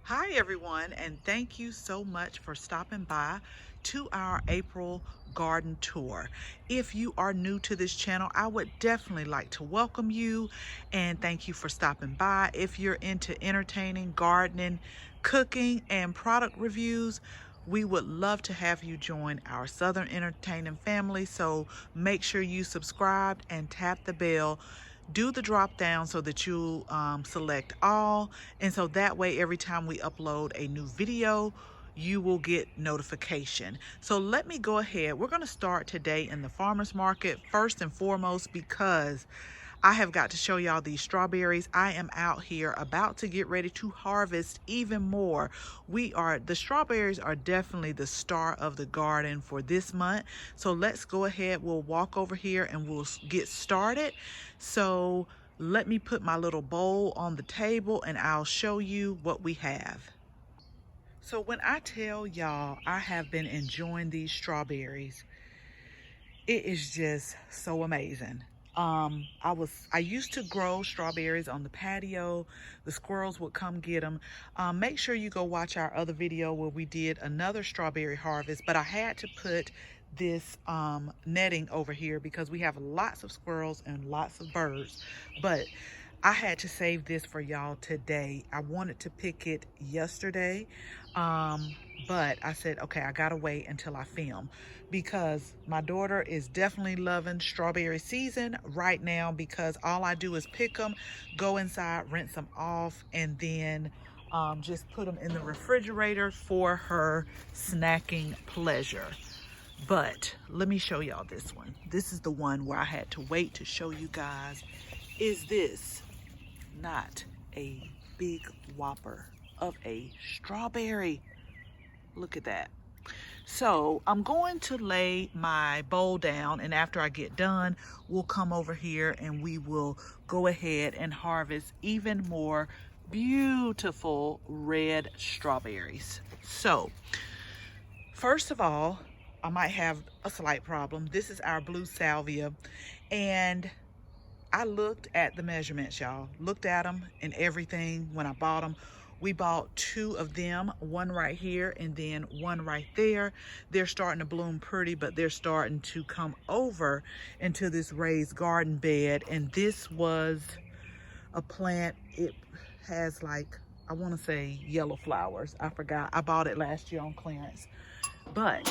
Hi everyone, and thank you so much for stopping by to our April garden tour. If you are new to this channel, I would definitely like to welcome you and thank you for stopping by. If you're into entertaining, gardening, cooking, and product reviews, we would love to have you join our Southern Entertaining family. So make sure you subscribe and tap the bell. Do the drop down so that you select all, and so that way every time we upload a new video you will get notification. So let me go ahead. We're going to start today in the farmers market first and foremost because I have got to show y'all these strawberries. I am out here about to get ready to harvest even more. The strawberries are definitely the star of the garden for this month. So let's go ahead. We'll walk over here and we'll get started. So let me put my little bowl on the table and I'll show you what we have. So when I tell y'all I have been enjoying these strawberries, it is just so amazing. I used to grow strawberries on the patio. The squirrels would come get them. Make sure you go watch our other video where we did another strawberry harvest, but I had to put this netting over here because we have lots of squirrels and lots of birds, but I had to save this for y'all today. I wanted to pick it yesterday, but I said, okay, I gotta wait until I film because my daughter is definitely loving strawberry season right now because all I do is pick them, go inside, rinse them off, and then just put them in the refrigerator for her snacking pleasure. But let me show y'all this one. This is the one where I had to wait to show you guys. Is this not a big whopper of a strawberry? Look at that. So I'm going to lay my bowl down, and after I get done, we'll come over here and we will go ahead and harvest even more beautiful red strawberries. So first of all, I might have a slight problem. This is our blue salvia, and I looked at the measurements, y'all. Looked at them and everything when I bought them. We bought 2 of them, one right here and then one right there. They're starting to bloom pretty, but they're starting to come over into this raised garden bed. And this was a plant. It has like, I want to say yellow flowers. I forgot. I bought it last year on clearance. But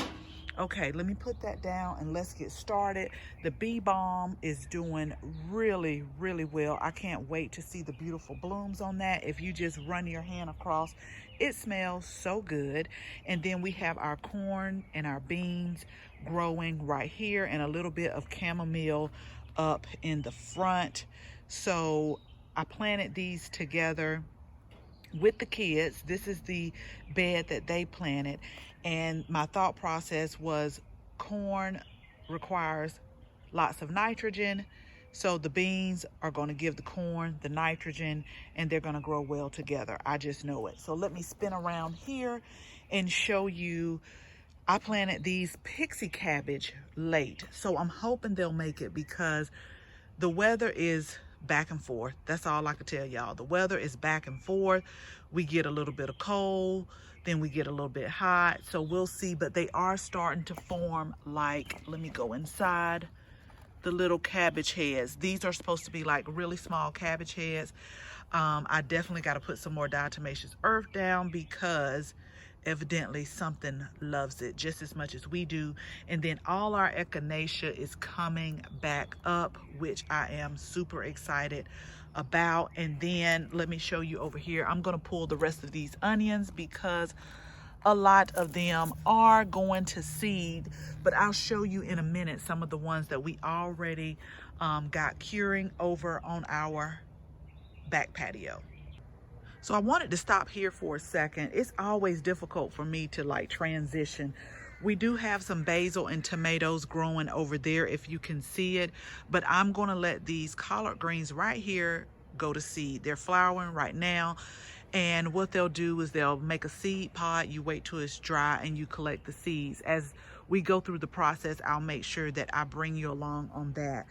okay, let me put that down and let's get started. The bee balm is doing really, really well. I can't wait to see the beautiful blooms on that. If you just run your hand across, it smells so good. And then we have our corn and our beans growing right here and a little bit of chamomile up in the front. So I planted these together with the kids. This is the bed that they planted, and my thought process was corn requires lots of nitrogen, so the beans are going to give the corn the nitrogen and they're going to grow well together. I just know it. So let me spin around here and show you. I planted these pixie cabbage late, so I'm hoping they'll make it because the weather is back and forth. That's all I can tell y'all. The weather is back and forth. We get a little bit of cold, then we get a little bit hot. So we'll see, but they are starting to form like, let me go inside, the little cabbage heads. These are supposed to be like really small cabbage heads. I definitely got to put some more diatomaceous earth down because evidently something loves it just as much as we do. And then all our echinacea is coming back up, which I am super excited about. And then let me show you over here. I'm going to pull the rest of these onions because a lot of them are going to seed, but I'll show you in a minute some of the ones that we already got curing over on our back patio. So I wanted to stop here for a second. It's always difficult for me to like transition. We do have some basil and tomatoes growing over there if you can see it, but I'm going to let these collard greens right here go to seed. They're flowering right now, and what they'll do is they'll make a seed pod. You wait till it's dry and you collect the seeds. As we go through the process, I'll make sure that I bring you along on that.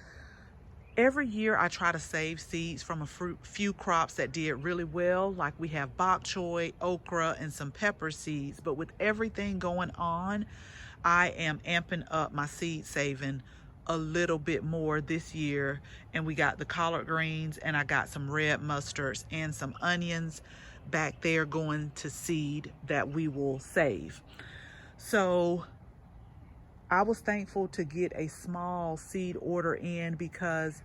Every year I try to save seeds from a few crops that did really well, like we have bok choy, okra, and some pepper seeds. But with everything going on, I am amping up my seed saving a little bit more this year. And we got the collard greens, and I got some red mustards and some onions back there going to seed that we will save. So I was thankful to get a small seed order in, because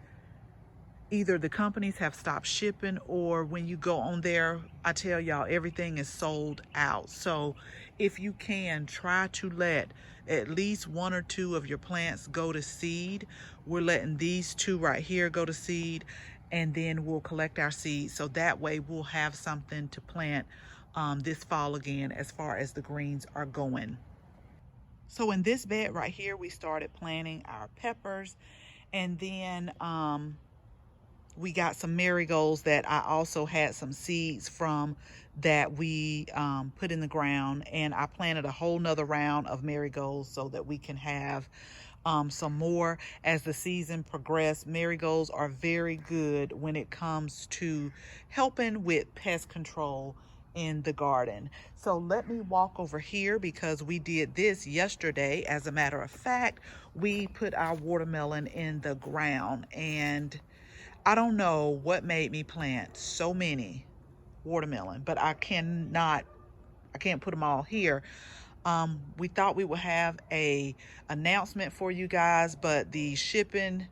either the companies have stopped shipping, or when you go on there, I tell y'all, everything is sold out. So if you can, try to let at least one or two of your plants go to seed. We're letting these two right here go to seed, and then we'll collect our seeds. So that way we'll have something to plant this fall again, as far as the greens are going. So in this bed right here, we started planting our peppers, and then we got some marigolds that I also had some seeds from that we put in the ground, and I planted a whole nother round of marigolds so that we can have some more as the season progressed. Marigolds are very good when it comes to helping with pest control in the garden. So let me walk over here, because we did this yesterday. As a matter of fact, we put our watermelon in the ground, and I don't know what made me plant so many watermelon, but I can't put them all here. We thought we would have a announcement for you guys, but the shipping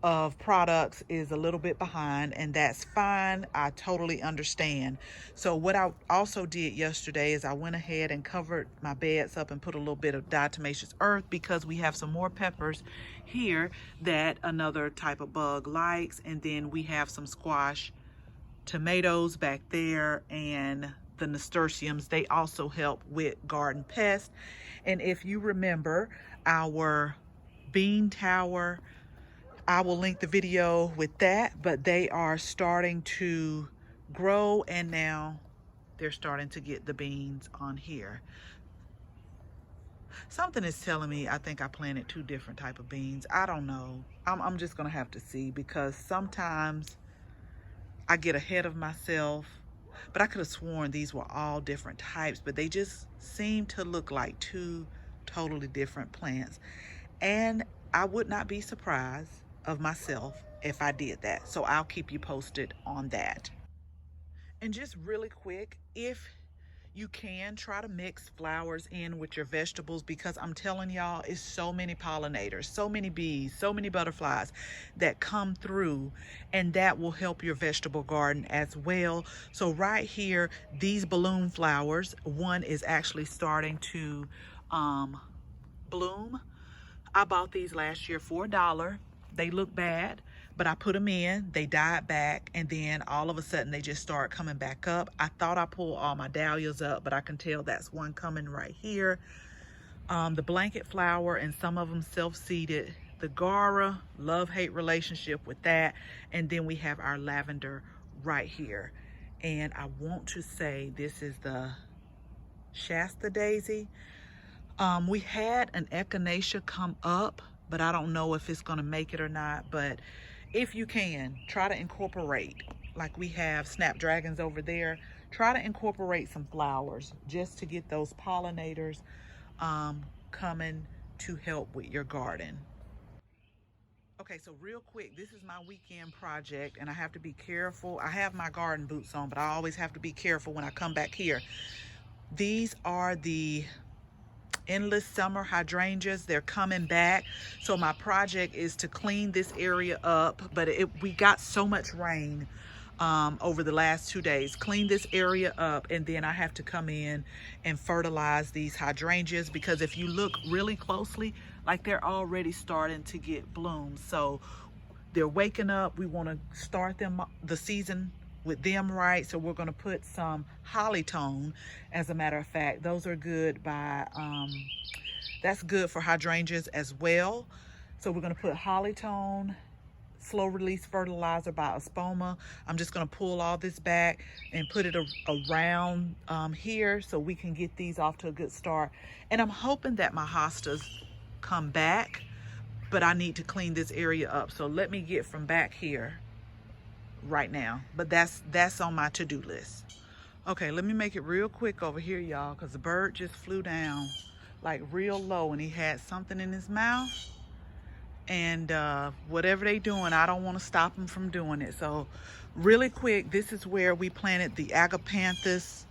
of products is a little bit behind, and that's fine. I totally understand. So what I also did yesterday is I went ahead and covered my beds up and put a little bit of diatomaceous earth, because we have some more peppers here that another type of bug likes, and then we have some squash tomatoes back there, and the nasturtiums. They also help with garden pests. And if you remember our bean tower, I will link the video with that, but they are starting to grow, and now they're starting to get the beans on here. Something is telling me I think I planted two different type of beans. I don't know. I'm just gonna have to see, because sometimes I get ahead of myself, but I could have sworn these were all different types, but they just seem to look like two totally different plants. And I would not be surprised of myself if I did that. So I'll keep you posted on that. And just really quick, if you can, try to mix flowers in with your vegetables, because I'm telling y'all, it's so many pollinators, so many bees, so many butterflies that come through, and that will help your vegetable garden as well. So right here, these balloon flowers, one is actually starting to bloom. I bought these last year for $1. They look bad, but I put them in, they died back, and then all of a sudden they just start coming back up. I thought I pulled all my dahlias up, but I can tell that's one coming right here. The blanket flower, and some of them self-seeded. The Gara, love-hate relationship with that. And then we have our lavender right here. And I want to say this is the Shasta daisy. We had an echinacea come up, but I don't know if it's gonna make it or not. But if you can, try to incorporate, like we have snapdragons over there, try to incorporate some flowers just to get those pollinators coming to help with your garden. Okay, so real quick, this is my weekend project, and I have to be careful. I have my garden boots on, but I always have to be careful when I come back here. These are the endless summer hydrangeas. They're coming back, so my project is to clean this area up, but we got so much rain over the last 2 days. Clean this area up, and then I have to come in and fertilize these hydrangeas, because if you look really closely, like, they're already starting to get blooms. So they're waking up. We want to start them the season with them right. So we're going to put some hollytone. As a matter of fact, those are good by that's good for hydrangeas as well. So we're going to put hollytone, slow release fertilizer by Espoma. I'm just going to pull all this back and put it around here, so we can get these off to a good start. And I'm hoping that my hostas come back but I need to clean this area up. So let me get from back here right now. But that's on my to-do list. Okay, let me make it real quick over here, y'all, because the bird just flew down like real low and he had something in his mouth. And whatever they doing, I don't want to stop them from doing it. So really quick, this is where we planted the agapanthus,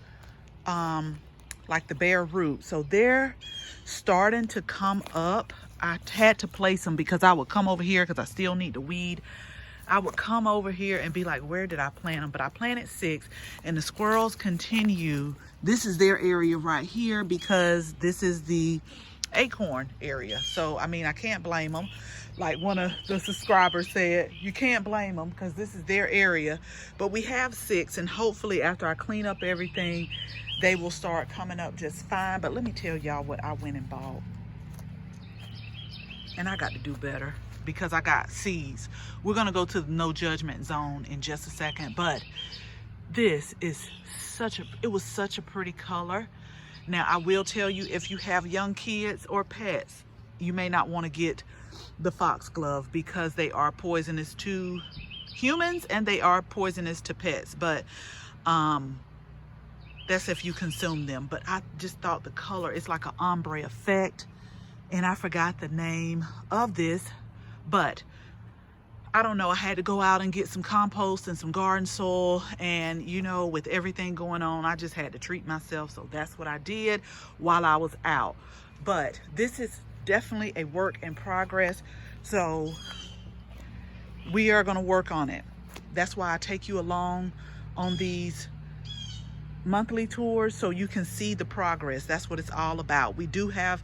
like the bare root. So they're starting to come up. I had to place them because I would come over here because I still need to weed. I would come over here and be like, where did I plant them? But I planted 6 and the squirrels continue. This is their area right here because this is the acorn area. So, I mean, I can't blame them. Like one of the subscribers said, you can't blame them because this is their area. But we have 6 and hopefully after I clean up everything, they will start coming up just fine. But let me tell y'all what I went and bought. And I got to do better because I got seeds. We're going to go to the no judgment zone in just a second. But this is it was such a pretty color. Now, I will tell you, if you have young kids or pets, you may not want to get the foxglove because they are poisonous to humans and they are poisonous to pets. But that's if you consume them. But I just thought the color is like an ombre effect. And I forgot the name of this, but I don't know. I had to go out and get some compost and some garden soil. And, you know, with everything going on, I just had to treat myself. So that's what I did while I was out. But this is definitely a work in progress. So we are going to work on it. That's why I take you along on these monthly tours so you can see the progress. That's what it's all about. We do have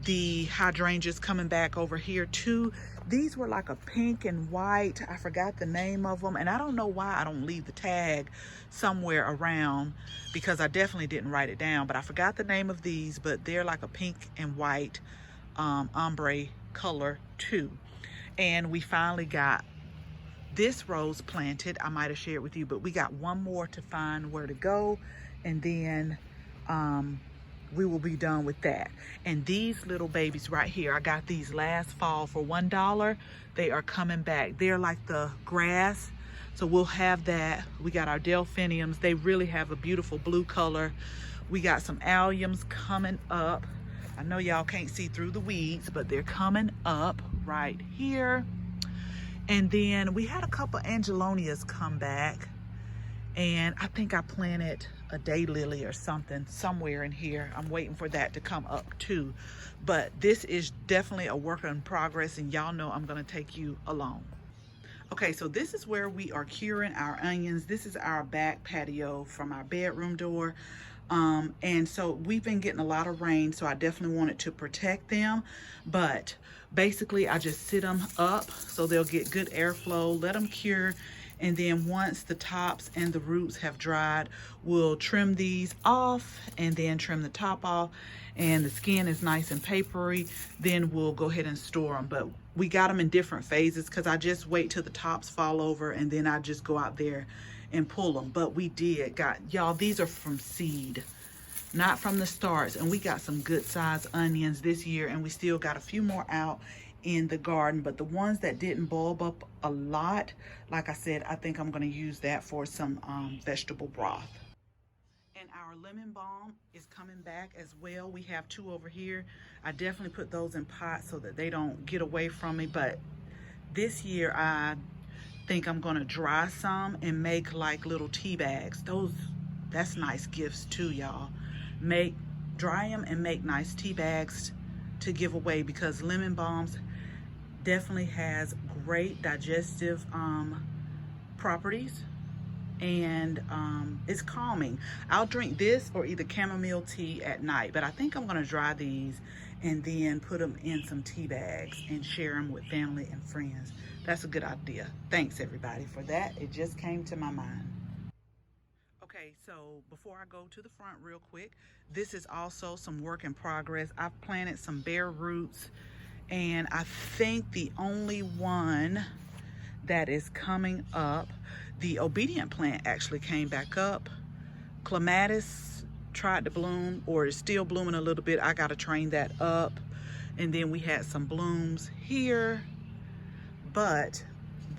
the hydrangeas coming back over here too. These were like a pink and white. I forgot the name of them, and I don't know why I don't leave the tag somewhere around because I definitely didn't write it down, but I forgot the name of these. But they're like a pink and white ombre color too. And we finally got this rose planted. I might have shared with you, but we got one more to find where to go, and then we will be done with that. And these little babies right here, I got these last fall for $1. They are coming back. They're like the grass, so we'll have that. We got our delphiniums. They really have a beautiful blue color. We got some alliums coming up. I know y'all can't see through the weeds, but they're coming up right here. And then we had a couple angelonias come back, and I think I planted a daylily or something somewhere in here. I'm waiting for that to come up too. But this is definitely a work in progress, and y'all know I'm going to take you along. Okay, so this is where we are curing our onions. This is our back patio from our bedroom door. And so we've been getting a lot of rain, so I definitely wanted to protect them. But basically I just sit them up so they'll get good airflow, let them cure. And then once the tops and the roots have dried, we'll trim these off and then trim the top off. And the skin is nice and papery. Then we'll go ahead and store them. But we got them in different phases because I just wait till the tops fall over and then I just go out there and pull them. But we got, y'all, these are from seed, not from the starts. And we got some good sized onions this year, and we still got a few more out in the garden. But the ones that didn't bulb up a lot, like I said, I think I'm going to use that for some vegetable broth. And our lemon balm is coming back as well. We have 2 over here. I definitely put those in pots so that they don't get away from me. But this year I think I'm going to dry some and make like little tea bags. That's nice gifts too, y'all. Dry them and make nice tea bags to give away, because lemon balms definitely has great digestive properties, and it's calming. I'll drink this or either chamomile tea at night, but I think I'm going to dry these and then put them in some tea bags and share them with family and friends. That's a good idea. Thanks everybody for that. It just came to my mind. Okay, so before I go to the front real quick, this is also some work in progress. I've planted some bare roots, and I think the only one that is coming up, the obedient plant actually came back up. Clematis tried to bloom, or is still blooming a little bit. I got to train that up. And then we had some blooms here, but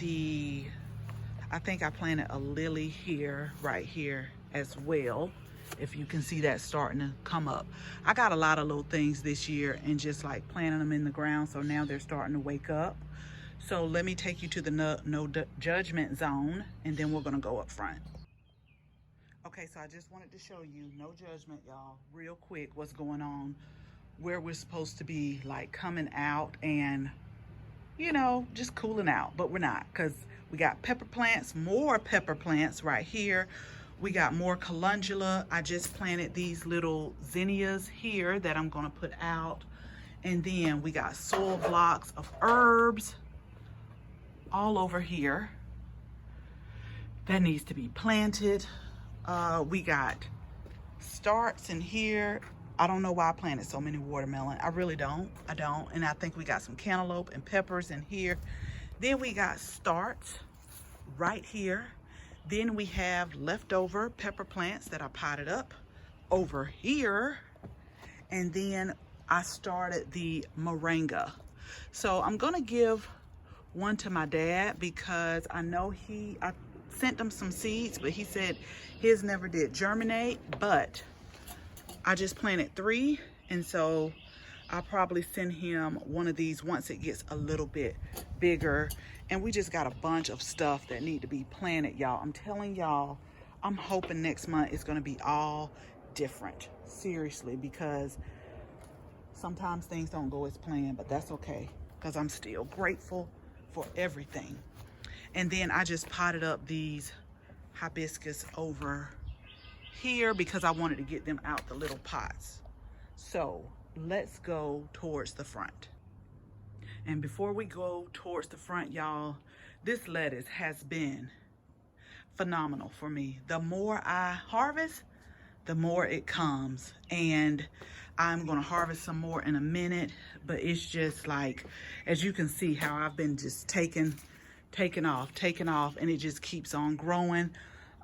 I think I planted a lily here, right here as well. If you can see that starting to come up. I got a lot of little things this year and just like planting them in the ground, so now they're starting to wake up. So let me take you to the no judgment zone, and then we're gonna go up front. Okay, so I just wanted to show you, no judgment, y'all, real quick, what's going on, where we're supposed to be like coming out and, you know, just cooling out, but we're not, because we got pepper plants, more pepper plants right here. We got more calendula. I just planted these little zinnias here that I'm gonna put out. And then we got soil blocks of herbs all over here that needs to be planted. We got starts in here. I don't know why I planted so many watermelon. I really don't. I don't. And I think we got some cantaloupe and peppers in here. Then we got starts right here. Then we have leftover pepper plants that I potted up over here. And then I started the moringa. So I'm gonna give one to my dad because I know I sent him some seeds, but he said his never did germinate, but I just planted 3. And so I'll probably send him one of these once it gets a little bit bigger. And we just got a bunch of stuff that need to be planted, y'all. I'm telling y'all, I'm hoping next month it's gonna be all different, seriously, because sometimes things don't go as planned, but that's okay, because I'm still grateful for everything. And then I just potted up these hibiscus over here because I wanted to get them out the little pots. So let's go towards the front. And before we go towards the front, y'all, this lettuce has been phenomenal for me. The more I harvest, the more it comes. And I'm gonna harvest some more in a minute, but it's just like, as you can see how I've been just taking off, and it just keeps on growing.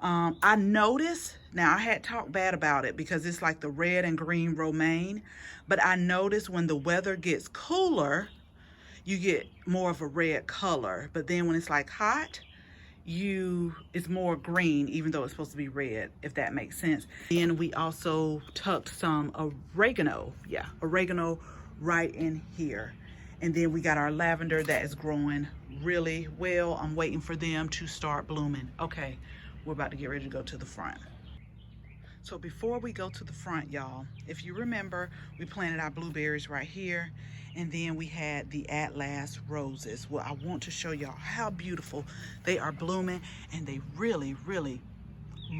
I noticed, now I had talked bad about it because it's like the red and green romaine, but I noticed when the weather gets cooler, you get more of a red color. But then when it's like hot, it's more green, even though it's supposed to be red, if that makes sense. Then we also tucked some oregano, oregano right in here. And then we got our lavender that is growing really well. I'm waiting for them to start blooming. Okay, we're about to get ready to go to the front. So before we go to the front, y'all, if you remember, we planted our blueberries right here, and then we had the Atlas roses. Well, I want to show y'all how beautiful they are blooming, and they really, really,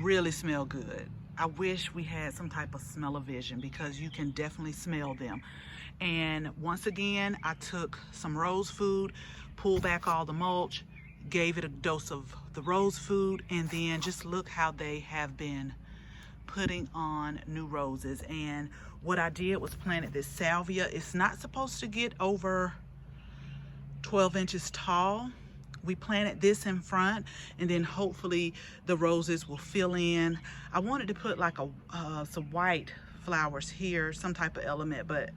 really smell good. I wish we had some type of smell-o-vision because you can definitely smell them. And once again, I took some rose food, pulled back all the mulch, gave it a dose of the rose food, and then just look how they have been putting on new roses. And what I did was planted this salvia. It's not supposed to get over 12 inches tall. We planted this in front, and then hopefully the roses will fill in. I wanted to put like some white flowers here, some type of element, but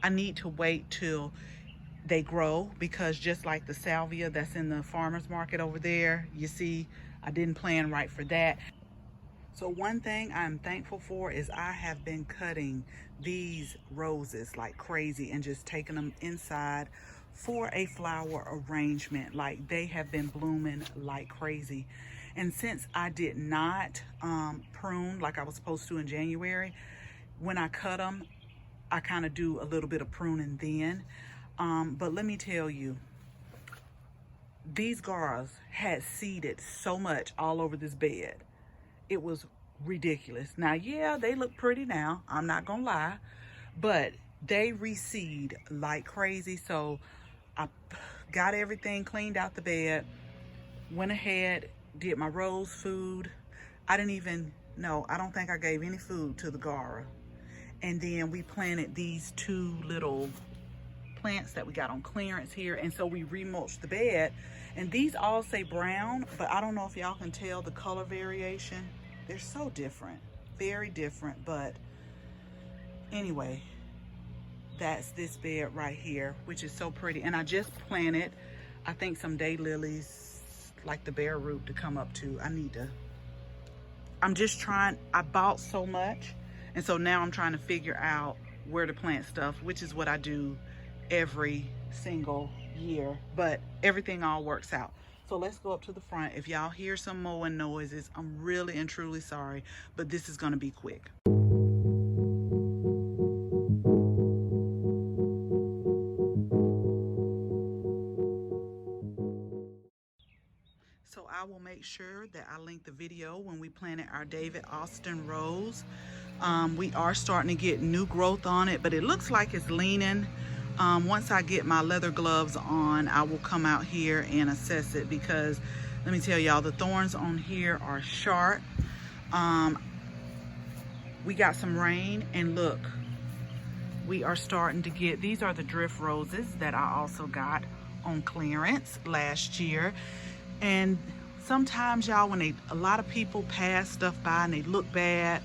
I need to wait till they grow, because just like the salvia that's in the farmer's market over there, you see, I didn't plan right for that. So one thing I'm thankful for is I have been cutting these roses like crazy and just taking them inside for a flower arrangement. Like, they have been blooming like crazy. And since I did not prune like I was supposed to in January, when I cut them, I kind of do a little bit of pruning then. But let me tell you, these garras had seeded so much all over this bed. It was ridiculous. Now, yeah, they look pretty now, I'm not gonna lie, but they reseed like crazy. So I got everything cleaned out the bed, went ahead, did my rose food. I don't think I gave any food to the garra. And then we planted these 2 little plants that we got on clearance here, and so we remulched the bed. And these all say brown, but I don't know if y'all can tell the color variation. They're so different, very different. But anyway, that's this bed right here, which is so pretty. And I just planted, I think, some daylilies, like the bare root, to come up to. I'm just trying, I bought so much, and so now I'm trying to figure out where to plant stuff, which is what I do every single year, but everything all works out. So let's go up to the front. If y'all hear some mowing noises, I'm really and truly sorry, but this is gonna be quick. So I will make sure that I link the video when we planted our David Austin rose. We are starting to get new growth on it, but it looks like it's leaning. Once I get my leather gloves on, I will come out here and assess it, because let me tell y'all, the thorns on here are sharp. We got some rain, and look, we are starting to get, these are the drift roses that I also got on clearance last year. And sometimes, y'all, when a lot of people pass stuff by and they look bad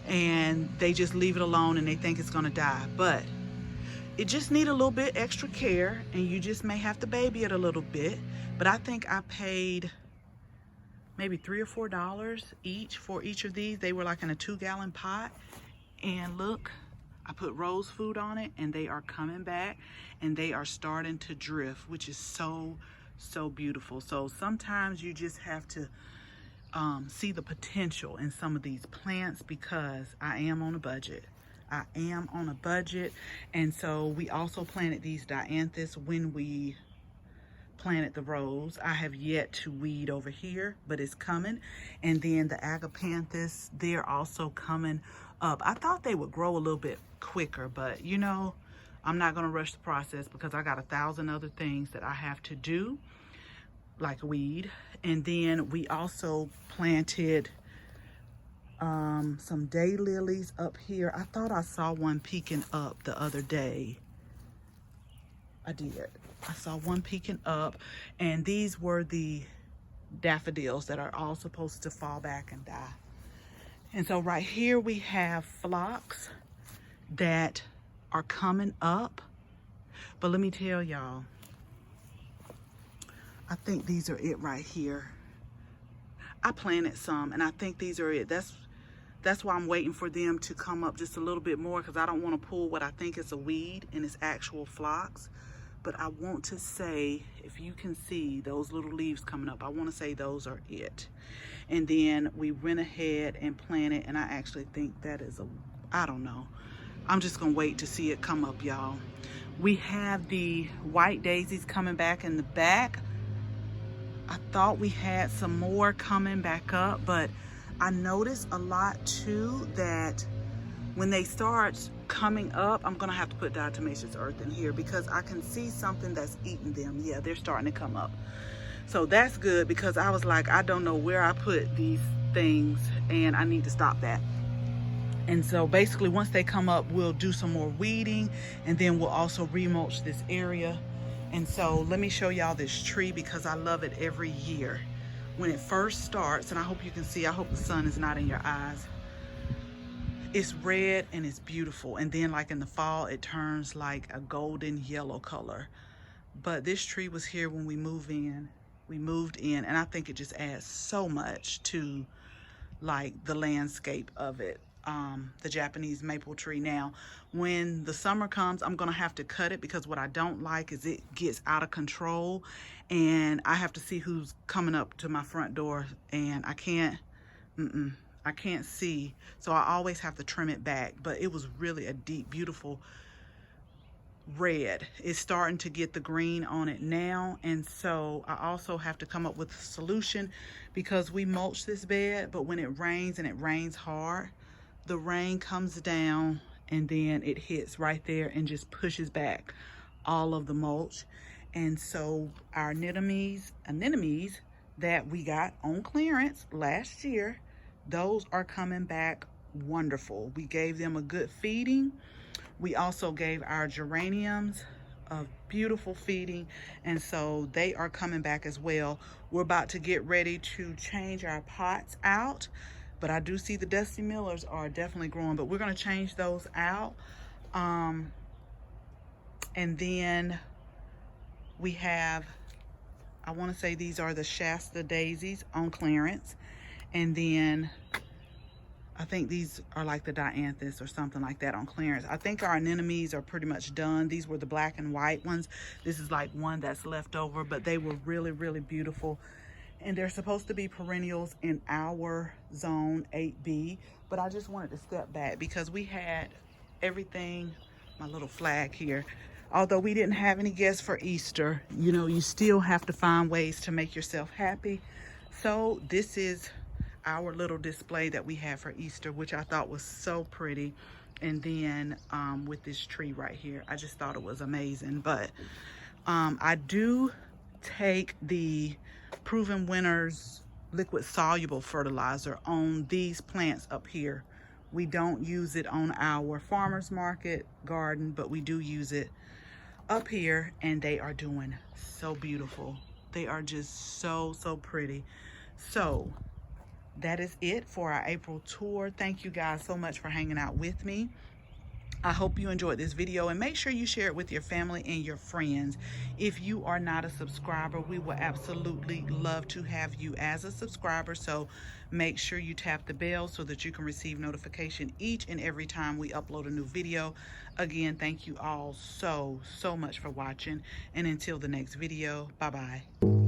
and they just leave it alone and they think it's gonna die, but it just need a little bit extra care, and you just may have to baby it a little bit. But I think I paid maybe $3 or $4 each for each of these. They were like in a 2-gallon pot, and look, I put rose food on it, and they are coming back, and they are starting to drift, which is so beautiful. So sometimes you just have to see the potential in some of these plants, because I am on a budget. I am on a budget. And so we also planted these dianthus when we planted the rose. I have yet to weed over here, but it's coming. And then the agapanthus, they're also coming up. I thought they would grow a little bit quicker, but you know, I'm not gonna rush the process, because I got 1,000 other things that I have to do, like weed. And then we also planted some daylilies up here. I thought I saw one peeking up the other day. I did. I saw one peeking up, and these were the daffodils that are all supposed to fall back and die. And so right here we have phlox that are coming up. But let me tell y'all, I think these are it right here. I planted some, and I think these are it. That's why I'm waiting for them to come up just a little bit more, because I don't want to pull what I think is a weed and it's actual phlox. But I want to say, if you can see those little leaves coming up, I want to say those are it. And then we went ahead and planted, and I actually think that is I don't know. I'm just gonna wait to see it come up, y'all. We have the white daisies coming back in the back. I thought we had some more coming back up, but I noticed a lot too that when they start coming up, I'm gonna have to put diatomaceous earth in here, because I can see something that's eating them. Yeah, they're starting to come up. So that's good, because I was like, I don't know where I put these things, and I need to stop that. And so basically, once they come up, we'll do some more weeding, and then we'll also remulch this area. And so let me show y'all this tree, because I love it every year. When it first starts, and I hope you can see, I hope the sun is not in your eyes. It's red and it's beautiful. And then like in the fall, it turns like a golden yellow color. But this tree was here when we moved in, and I think it just adds so much to like the landscape of it. The Japanese maple tree. Now, when the summer comes, I'm gonna have to cut it, because what I don't like is it gets out of control, and I have to see who's coming up to my front door, and I can't see, so I always have to trim it back. But it was really a deep, beautiful red. It's starting to get the green on it now, and so I also have to come up with a solution, because we mulch this bed, but when it rains, and it rains hard, the rain comes down and then it hits right there and just pushes back all of the mulch. And so our anemones that we got on clearance last year, those are coming back wonderful. We gave them a good feeding. We also gave our geraniums a beautiful feeding, and so they are coming back as well. We're about to get ready to change our pots out, but I do see the Dusty Millers are definitely growing, but we're going to change those out. And then we have, I want to say these are the Shasta daisies on clearance. And then I think these are like the dianthus or something like that on clearance. I think our anemones are pretty much done. These were the black and white ones. This is like one that's left over, but they were really, really beautiful. And they're supposed to be perennials in our zone 8B, but I just wanted to step back because we had everything, my little flag here. Although we didn't have any guests for Easter, you know, you still have to find ways to make yourself happy. So this is our little display that we had for Easter, which I thought was so pretty. And then with this tree right here, I just thought it was amazing. But I do take the Proven Winners liquid soluble fertilizer on these plants up here. We don't use it on our farmers market garden, but we do use it up here, and they are doing so beautiful. They are just so pretty. So that is it for our April tour. Thank you guys so much for hanging out with me. I hope you enjoyed this video, and make sure you share it with your family and your friends. If you are not a subscriber, we will absolutely love to have you as a subscriber. So make sure you tap the bell so that you can receive notification each and every time we upload a new video. Again, thank you all so much for watching, and until the next video, bye-bye.